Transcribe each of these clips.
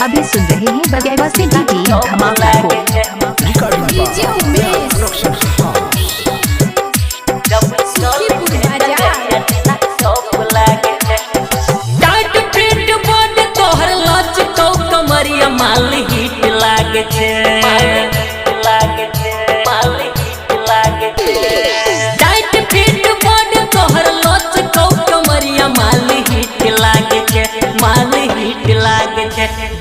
अभी सुन रहे हैं बगैर सिटी की धमाका को।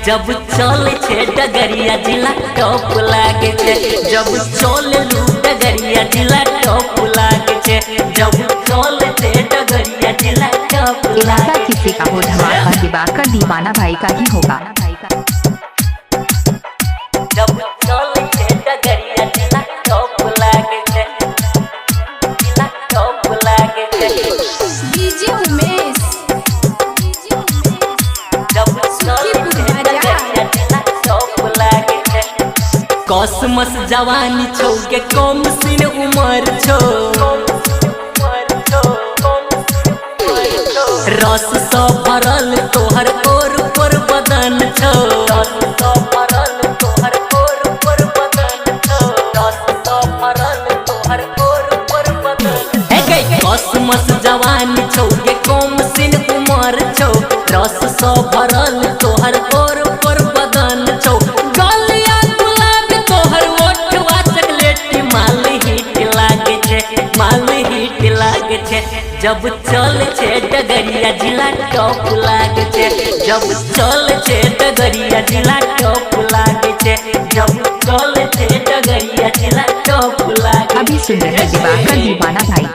जब चले छे डगरिया जिला टॉप लागे छे, जब चले लू डगरिया जिला टॉप लागे छे, जब चले छे डगरिया जिला टॉप इलाका किसी का हो धमाका दिवाकर दीवाना भाई का ही होगा। जब चले छे डगरिया जिला टॉप लागे छे, जिला टॉप लागे छे। डीजे उमेश जब चले कसमस जवानी छो के कम सिन उमर छो, रस स भरल तोहर ओर पर बदन छो, रस स भरल तोहर ओर पर बदन छो, रस स भरल तोहर ओर पर बदन। हे गई कसमस जवानी छो के कम सिन उमर छो, रस स भरल तोहर ओर पर बदन छो, जब चले छे डगरिया जिला टॉप लागे छे, जब चले छे डगरिया जिला टॉप लागे छे, जब चले छे डगरिया जिला टॉप लागे। अभी सुन रहे हैं दिवाकर दीवाना भाई।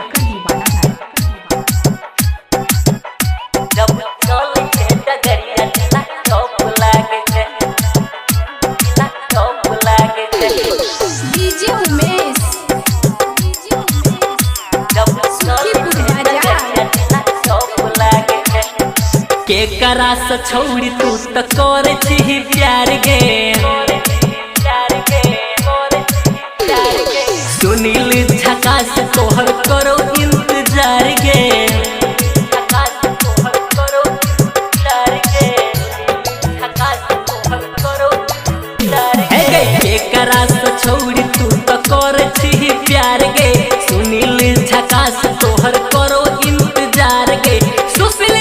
जब चले छे डगरिया जिला टॉप लागे छे, जिला टॉप लागे छे। डीजे उमेश के करा से छोड़ी तू तो करे छी प्यार गे, सुनील झकास तोहर करो इंतजार गे, झकास तोहर करो इंतजार गे, झकास तोहर करो इंतजार गे। के करा से छोड़ी तू तो करे छी प्यार गे, सुनील झकास तोहर करो इंतजार गे, सुशील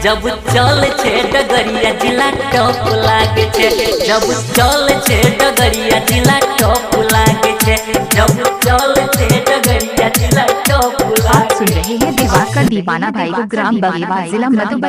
जब चले छे डगरिया जिला टॉप लागे छे, जब चले छे डगरिया जिला टॉप लागे छे, जब चले छे डगरिया जिला टॉप लागे। आप सुन रहे हैं दिवाकर दीवाना भाई को ग्राम बगेवा जिला मधुबनी।